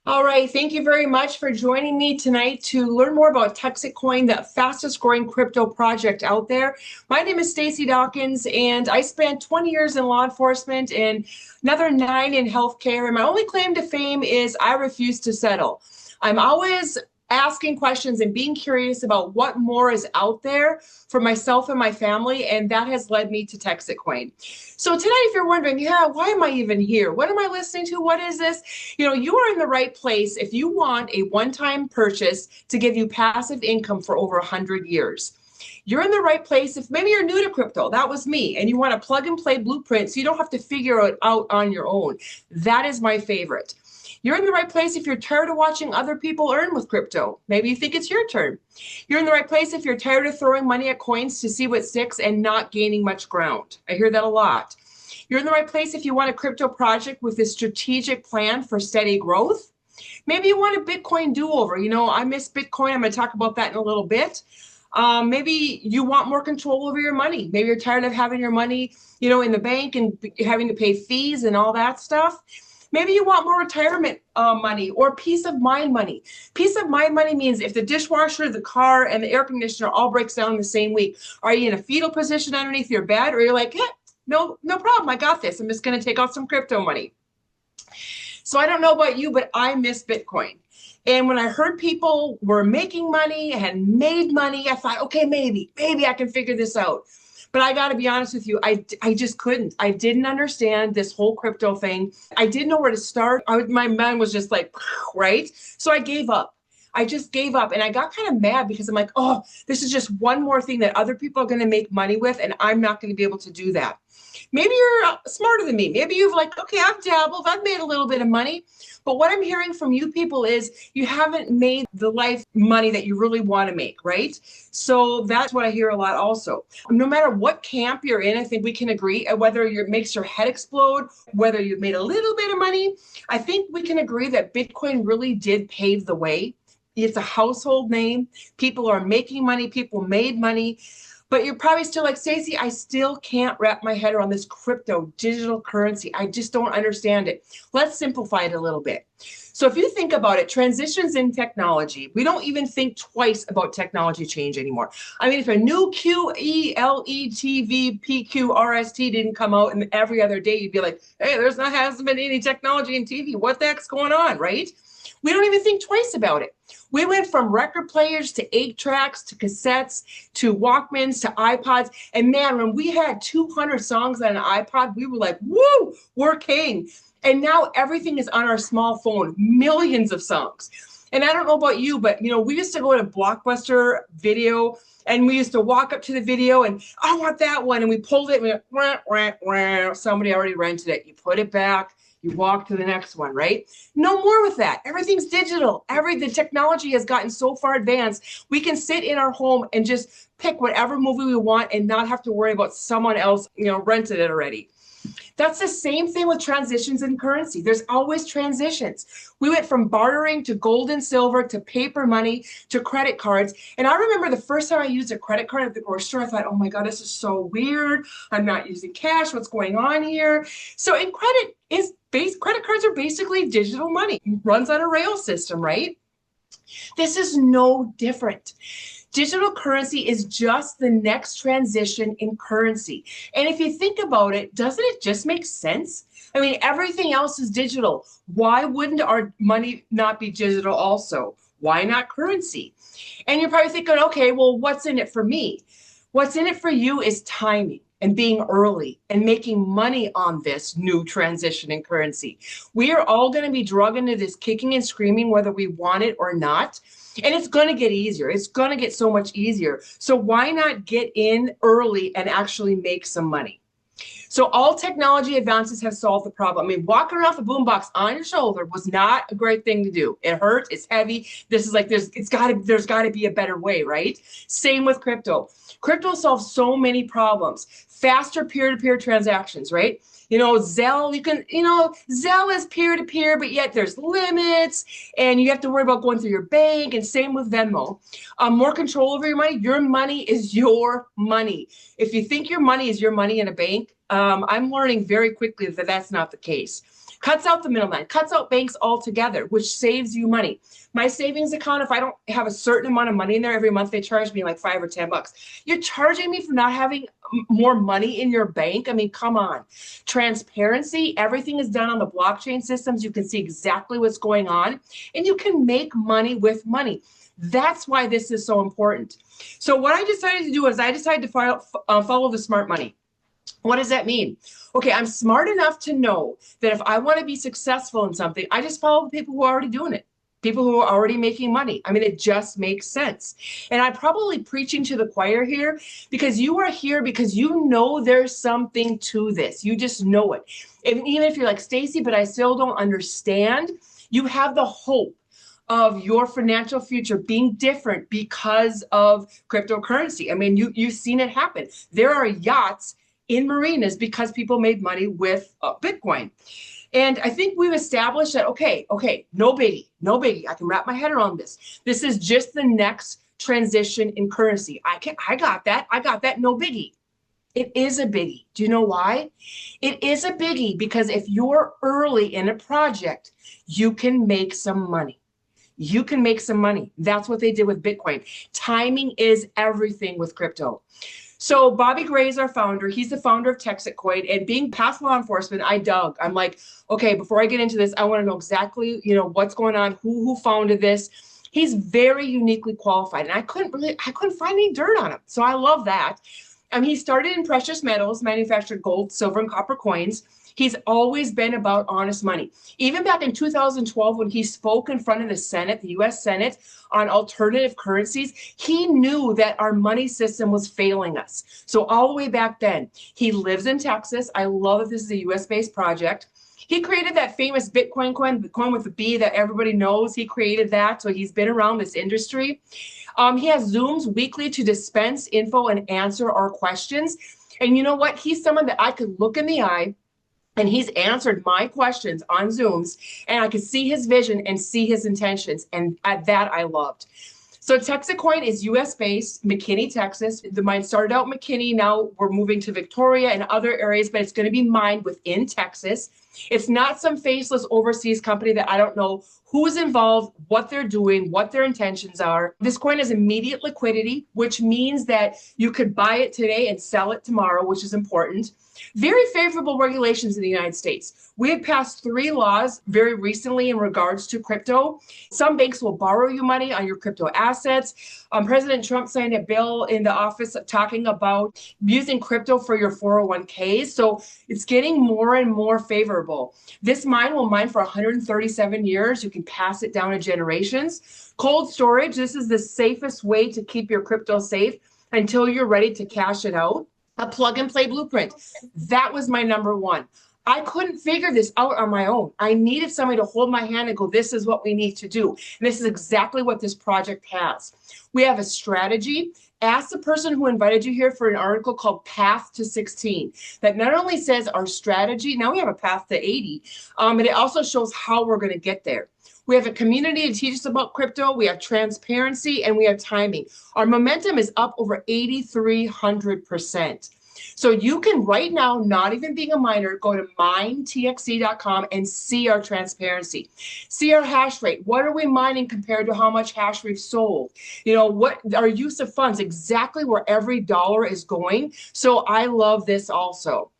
All right, thank you very much for joining me tonight to learn more about Texit Coin, the fastest growing crypto project out there. My name is Stacy Dawkins, and I spent 20 years in law enforcement and another 9 in healthcare. And my only claim to fame is I refuse to settle. I'm always asking questions and being curious about what more is out there for myself and my family, and that has led me to Texit Coin. So tonight, if you're wondering, yeah, why am I even here? What am I listening to? What is this? You are in the right place if you want a one-time purchase to give you passive income for over 100 years. You're in the right place if maybe you're new to crypto. That was me. And you want a plug and play blueprint so you don't have to figure it out on your own. That is my favorite. You're in the right place if you're tired of watching other people earn with crypto. Maybe you think it's your turn. You're in the right place if you're tired of throwing money at coins to see what sticks and not gaining much ground. I hear that a lot. You're in the right place if you want a crypto project with a strategic plan for steady growth. Maybe you want a Bitcoin do-over. I miss Bitcoin. I'm going to talk about that in a little bit. Maybe you want more control over your money. Maybe you're tired of having your money, in the bank and having to pay fees and all that stuff. Maybe you want more retirement money or peace of mind money. Peace of mind money means if the dishwasher, the car, and the air conditioner all breaks down in the same week, are you in a fetal position underneath your bed, or you're like, no problem, I got this. I'm just going to take out some crypto money. So I don't know about you, but I miss Bitcoin. And when I heard people were making money and made money, I thought, okay, maybe I can figure this out. But I got to be honest with you, I just couldn't. I didn't understand this whole crypto thing. I didn't know where to start. My mind was just like, right? So I gave up. I just gave up, and I got kind of mad because I'm like, oh, this is just one more thing that other people are going to make money with, and I'm not going to be able to do that. Maybe you're smarter than me. Maybe you've okay, I've dabbled, I've made a little bit of money. But what I'm hearing from you people is you haven't made the life money that you really want to make, right? So that's what I hear a lot also. No matter what camp you're in, I think we can agree, whether it makes your head explode, whether you've made a little bit of money, I think we can agree that Bitcoin really did pave the way. It's a household name. People are making money. People made money. But you're probably still like, Stacey, I still can't wrap my head around this crypto digital currency. I just don't understand it. Let's simplify it a little bit. So if you think about it, transitions in technology, we don't even think twice about technology change anymore. I mean, if a new QELETVPQRST didn't come out and every other day, you'd be like, hey, hasn't been any technology in TV. What the heck's going on, right? We don't even think twice about it. We went from record players to 8-tracks to cassettes to Walkmans to iPods. And man, when we had 200 songs on an iPod, we were like, woo, we're king. And now everything is on our small phone, millions of songs. And I don't know about you, but we used to go to Blockbuster Video and we used to walk up to the video and I want that one. And we pulled it and we went, wah, wah, wah. Somebody already rented it. You put it back. You walk to the next one, right? No more with that. Everything's digital. The technology has gotten so far advanced. We can sit in our home and just pick whatever movie we want and not have to worry about someone else, rented it already. That's the same thing with transitions in currency. There's always transitions. We went from bartering to gold and silver to paper money to credit cards. And I remember the first time I used a credit card at the grocery store, I thought, oh my God, this is so weird. I'm not using cash. What's going on here? So credit cards are basically digital money. It runs on a rail system, right? This is no different. Digital currency is just the next transition in currency. And if you think about it, doesn't it just make sense? I mean, everything else is digital. Why wouldn't our money not be digital also? Why not currency? And you're probably thinking, okay, well, what's in it for me? What's in it for you is timing and being early and making money on this new transition in currency. We are all going to be drugged into this kicking and screaming, whether we want it or not. And it's going to get easier. It's going to get so much easier. So why not get in early and actually make some money? So all technology advances have solved the problem. I mean, walking around with a boombox on your shoulder was not a great thing to do. It hurts. It's heavy. This is there's got to be a better way, right? Same with crypto. Crypto solves so many problems. Faster peer-to-peer transactions, right? Zelle, Zelle is peer-to-peer, but yet there's limits and you have to worry about going through your bank, and same with Venmo. More control over your money is your money. If you think your money is your money in a bank, I'm learning very quickly that that's not the case. Cuts out the middleman, cuts out banks altogether, which saves you money. My savings account, if I don't have a certain amount of money in there every month, they charge me like $5 or $10. You're charging me for not having more money in your bank? I mean, come on. Transparency, everything is done on the blockchain systems. You can see exactly what's going on, and you can make money with money. That's why this is so important. So what I decided to do is I decided to follow the smart money. What does that mean? Okay, I'm smart enough to know that if I want to be successful in something, I just follow the people who are already doing it. People who are already making money. I mean, it just makes sense. And I'm probably preaching to the choir here because you are here because you know there's something to this. You just know it. And even if you're like, Stacy, but I still don't understand, you have the hope of your financial future being different because of cryptocurrency. I mean, you've seen it happen. There are yachts in marinas because people made money with Bitcoin. And I think we've established that, okay, no biggie. I can wrap my head around this. This is just the next transition in currency. I got that, no biggie. It is a biggie. Do you know why? It is a biggie because if you're early in a project, you can make some money. You can make some money. That's what they did with Bitcoin. Timing is everything with crypto. So Bobby Gray is our founder. He's the founder of Texit Coin, and being past law enforcement, I dug. I'm like, okay, before I get into this, I want to know exactly, what's going on, who founded this. He's very uniquely qualified, and I couldn't find any dirt on him. So I love that. He started in precious metals, manufactured gold, silver, and copper coins. He's always been about honest money. Even back in 2012, when he spoke in front of the Senate, the US Senate, on alternative currencies, he knew that our money system was failing us. So all the way back then, he lives in Texas. I love that this is a US-based project. He created that famous Bitcoin coin, the coin with the B that everybody knows. He created that, so he's been around this industry. He has Zooms weekly to dispense info and answer our questions. And you know what? He's someone that I could look in the eye, and he's answered my questions on Zooms, and I could see his vision and see his intentions, and that I loved. So Texit Coin is US-based, McKinney, Texas. The mine started out in McKinney. Now we're moving to Victoria and other areas, but it's going to be mined within Texas. It's not some faceless overseas company that I don't know who's involved, what they're doing, what their intentions are. This coin has immediate liquidity, which means that you could buy it today and sell it tomorrow, which is important. Very favorable regulations in the United States. We have passed 3 laws very recently in regards to crypto. Some banks will borrow you money on your crypto assets. President Trump signed a bill in the office talking about using crypto for your 401ks. So it's getting more and more favorable. This mine will mine for 137 years. You can pass it down to generations. Cold storage, this is the safest way to keep your crypto safe until you're ready to cash it out. A plug and play blueprint. That was my number one. I couldn't figure this out on my own. I needed somebody to hold my hand and go, this is what we need to do. And this is exactly what this project has. We have a strategy. Ask the person who invited you here for an article called Path to 16 that not only says our strategy, now we have a path to 80, but it also shows how we're going to get there. We have a community to teach us about crypto. We have transparency and we have timing. Our momentum is up over 8,300%. So you can right now, not even being a miner, go to minetxe.com and see our transparency. See our hash rate. What are we mining compared to how much hash we've sold? What our use of funds, exactly where every dollar is going. So I love this also.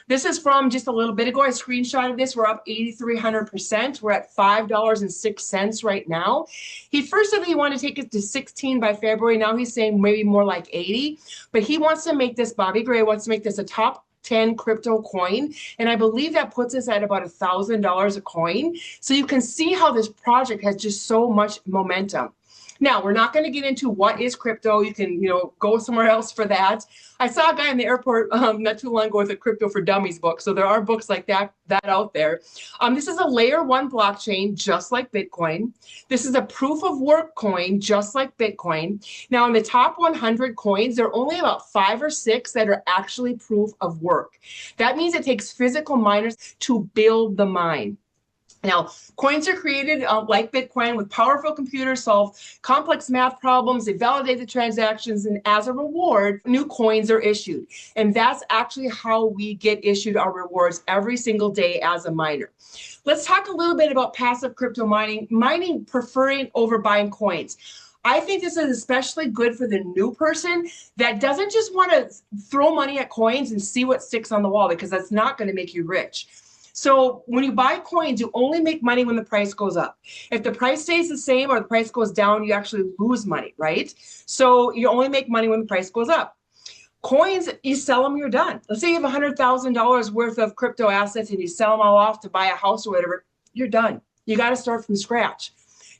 This is from just a little bit ago. I screenshotted this. We're up 8,300%. We're at $5.06 right now. He first said he wanted to take it to 16 by February. Now he's saying maybe more like 80. But he wants to make this, Bobby Gray wants to make this a top 10 crypto coin. And I believe that puts us at about $1,000 a coin. So you can see how this project has just so much momentum. Now, we're not going to get into what is crypto. You can, go somewhere else for that. I saw a guy in the airport not too long ago with a Crypto for Dummies book. So there are books like that out there. This is a layer 1 blockchain, just like Bitcoin. This is a proof of work coin, just like Bitcoin. Now, in the top 100 coins, there are only about 5 or 6 that are actually proof of work. That means it takes physical miners to build the mine. Now, coins are created like Bitcoin with powerful computers, solve complex math problems, they validate the transactions, and as a reward, new coins are issued. And that's actually how we get issued our rewards every single day as a miner. let's talk a little bit about passive crypto mining preferring over buying coins. I think this is especially good for the new person that doesn't just want to throw money at coins and see what sticks on the wall, because that's not going to make you rich. So when you buy coins, you only make money when the price goes up. If the price stays the same or the price goes down, you actually lose money, right? So you only make money when the price goes up. Coins, you sell them, you're done. Let's say you have $100,000 worth of crypto assets and you sell them all off to buy a house or whatever, you're done. You got to start from scratch.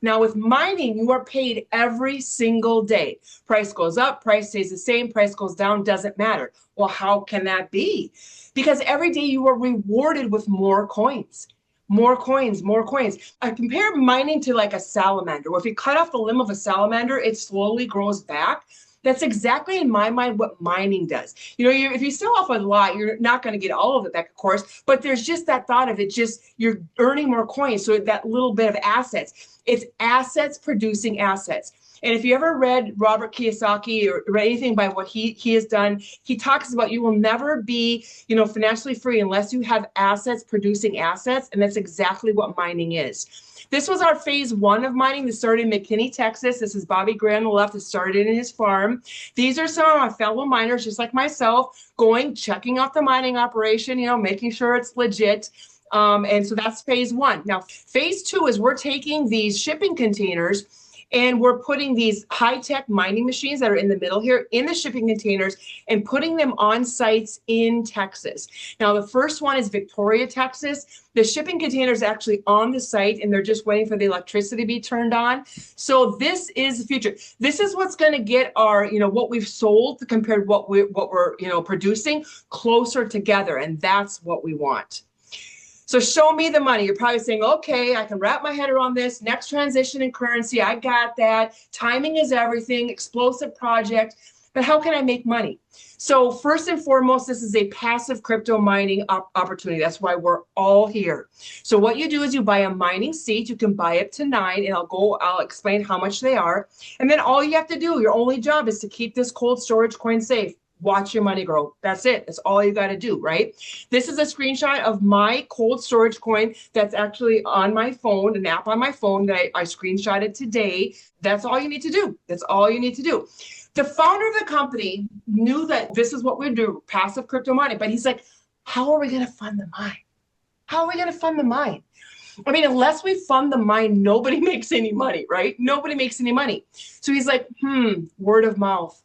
Now with mining, you are paid every single day. Price goes up, price stays the same, price goes down, doesn't matter. Well, how can that be? Because every day you are rewarded with more coins. More coins, more coins. I compare mining to like a salamander. Well, if you cut off the limb of a salamander, it slowly grows back. That's exactly, in my mind, what mining does. You know, if you sell off a lot, you're not going to get all of it back, of course, but there's just that thought of it, just you're earning more coins. So that little bit of assets, it's assets producing assets. And if you ever read Robert Kiyosaki or read anything by what he has done, he talks about you will never be, financially free unless you have assets producing assets. And that's exactly what mining is. This was our phase 1 of mining that started in McKinney, Texas. This is Bobby Gray on the left that started in his farm. These are some of my fellow miners, just like myself, checking out the mining operation, making sure it's legit. And so that's phase 1. Now, phase 2 is we're taking these shipping containers and we're putting these high-tech mining machines that are in the middle here in the shipping containers and putting them on sites in Texas. Now, the first one is Victoria, Texas. The shipping container is actually on the site and they're just waiting for the electricity to be turned on. So this is the future. This is what's going to get our, what we've sold compared to what we're producing closer together. And that's what we want. So show me the money. You're probably saying, okay, I can wrap my head around this. Next transition in currency, I got that. Timing is everything, explosive project. But how can I make money? So first and foremost, this is a passive crypto mining opportunity. That's why we're all here. So what you do is you buy a mining seat. You can buy up to 9, and I'll explain how much they are. And then all you have to do, your only job is to keep this cold storage coin safe. Watch your money grow. That's it. That's all you got to do, right? This is a screenshot of my cold storage coin that's actually on my phone, an app on my phone that I screenshotted today. That's all you need to do. That's all you need to do. The founder of the company knew that this is what we do, passive crypto mining, but he's like, how are we going to fund the mine? How are we going to fund the mine? I mean, unless we fund the mine, nobody makes any money, right? Nobody makes any money. So he's like, word of mouth.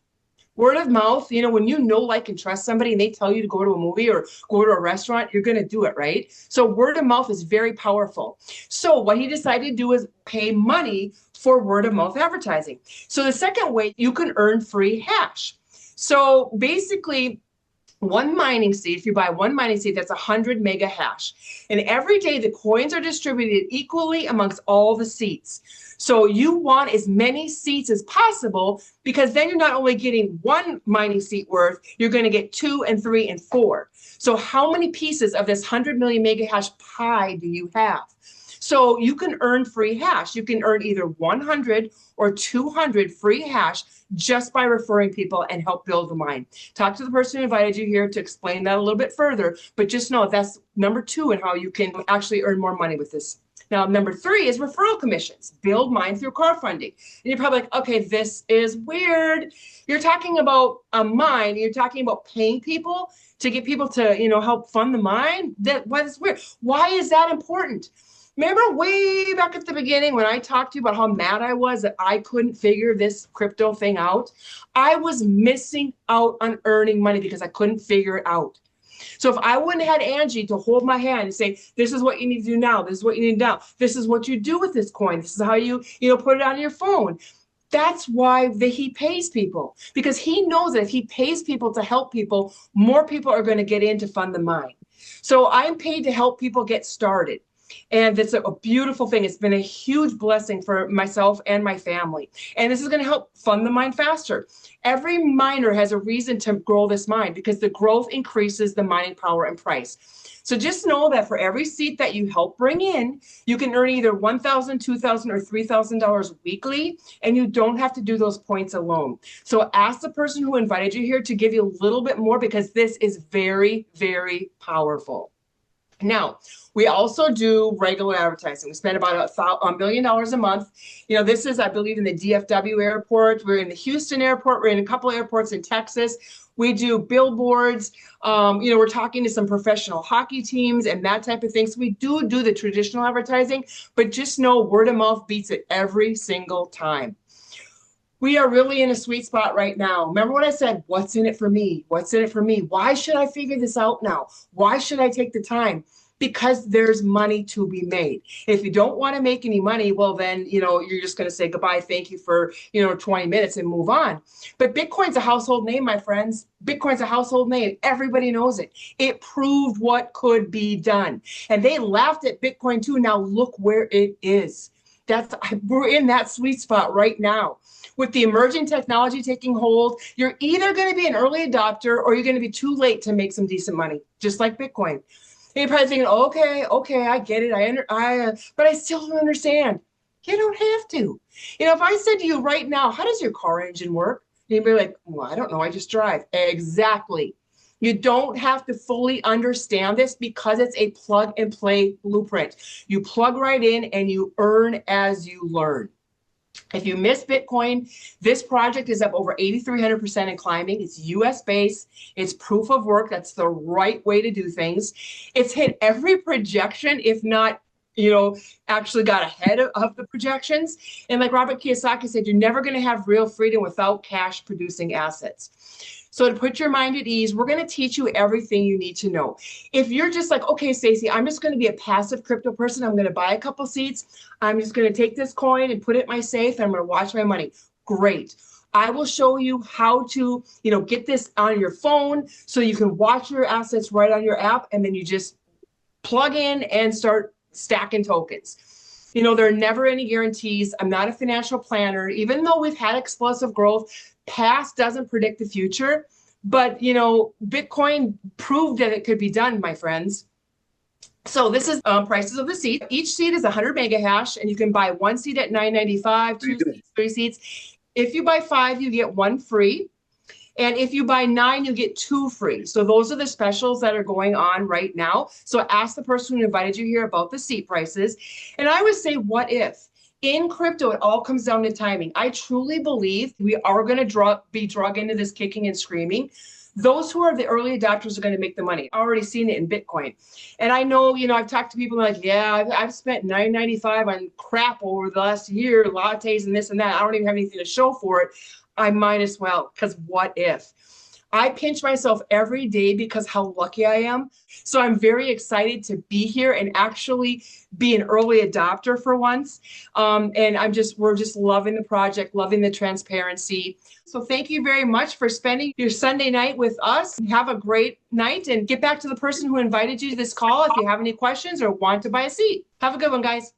Word of mouth, when you know, like, and trust somebody and they tell you to go to a movie or go to a restaurant, you're going to do it, right? So word of mouth is very powerful. So what he decided to do is pay money for word of mouth advertising. So the second way, you can earn free hash. So basically, one mining seed, if you buy one mining seed, that's 100 mega hash. And every day the coins are distributed equally amongst all the seats. So you want as many seats as possible, because then you're not only getting one mining seat worth, you're going to get 2 and 3 and 4. So how many pieces of this 100 million mega hash pie do you have? So you can earn free hash. You can earn either 100 or 200 free hash just by referring people and help build the mine. Talk to the person who invited you here to explain that a little bit further, but just know that's number 2 and how you can actually earn more money with this. Now, number 3 is referral commissions. Build mine through crowdfunding. And you're probably like, okay, this is weird. You're talking about a mine. You're talking about paying people to get people to, help fund the mine. That's weird. Why is that important? Remember way back at the beginning when I talked to you about how mad I was that I couldn't figure this crypto thing out? I was missing out on earning money because I couldn't figure it out. So if I wouldn't have had Angie to hold my hand and say, this is what you need to do now, this is what you need now, this is what you do with this coin, this is how you put it on your phone. That's why he pays people, because he knows that if he pays people to help people, more people are going to get in to fund the mine. So I'm paid to help people get started. And it's a beautiful thing. It's been a huge blessing for myself and my family. And this is going to help fund the mine faster. Every miner has a reason to grow this mine because the growth increases the mining power and price. So just know that for every seat that you help bring in, you can earn either $1,000, $2,000, or $3,000 weekly, and you don't have to do those points alone. So ask the person who invited you here to give you a little bit more, because this is very, very powerful. Now, we also do regular advertising. We spend about $1 million a month. This is, I believe, in the DFW airport. We're in the Houston airport. We're in a couple of airports in Texas. We do billboards. We're talking to some professional hockey teams and that type of thing. So we do the traditional advertising, but just know word of mouth beats it every single time. We are really in a sweet spot right now. Remember what I said? What's in it for me? What's in it for me? Why should I figure this out now? Why should I take the time? Because there's money to be made. If you don't want to make any money, well, then, you're just going to say goodbye, thank you for, 20 minutes and move on. But Bitcoin's a household name, my friends. Bitcoin's a household name. Everybody knows it. It proved what could be done. And they laughed at Bitcoin too. Now look where it is. We're in that sweet spot right now. With the emerging technology taking hold, you're either going to be an early adopter or you're going to be too late to make some decent money, just like Bitcoin. And you're probably thinking, okay, I get it. But I still don't understand. You don't have to. If I said to you right now, how does your car engine work? You'd be like, well, I don't know. I just drive. Exactly. You don't have to fully understand this because it's a plug and play blueprint. You plug right in and you earn as you learn. If you miss Bitcoin, this project is up over 8,300% and climbing. It's US based. It's proof of work. That's the right way to do things. It's hit every projection, if not, actually got ahead of the projections. And like Robert Kiyosaki said, you're never going to have real freedom without cash producing assets. So to put your mind at ease, we're going to teach you everything you need to know. If you're just like, okay, Stacey, I'm just going to be a passive crypto person. I'm going to buy a couple seats. I'm just going to take this coin and put it in my safe and I'm going to watch my money. Great. I will show you how to, get this on your phone so you can watch your assets right on your app. And then you just plug in and start stacking tokens. There are never any guarantees. I'm not a financial planner. Even though we've had explosive growth, past doesn't predict the future. But, Bitcoin proved that it could be done, my friends. So this is prices of the seat. Each seat is 100 mega hash, and you can buy one seat at $9.95, two seats, three seats. If you buy 5, you get 1 free. And if you buy 9, you get 2 free. So those are the specials that are going on right now. So ask the person who invited you here about the seat prices. And I would say, what if? In crypto, it all comes down to timing. I truly believe we are going to be drug into this kicking and screaming. Those who are the early adopters are going to make the money. I've already seen it in Bitcoin. And I know, I've talked to people like, yeah, I've spent $9.95 on crap over the last year, lattes and this and that. I don't even have anything to show for it. I might as well, because what if? I pinch myself every day because how lucky I am. So I'm very excited to be here and actually be an early adopter for once. And we're just loving the project, loving the transparency. So thank you very much for spending your Sunday night with us. Have a great night and get back to the person who invited you to this call if you have any questions or want to buy a seat. Have a good one, guys.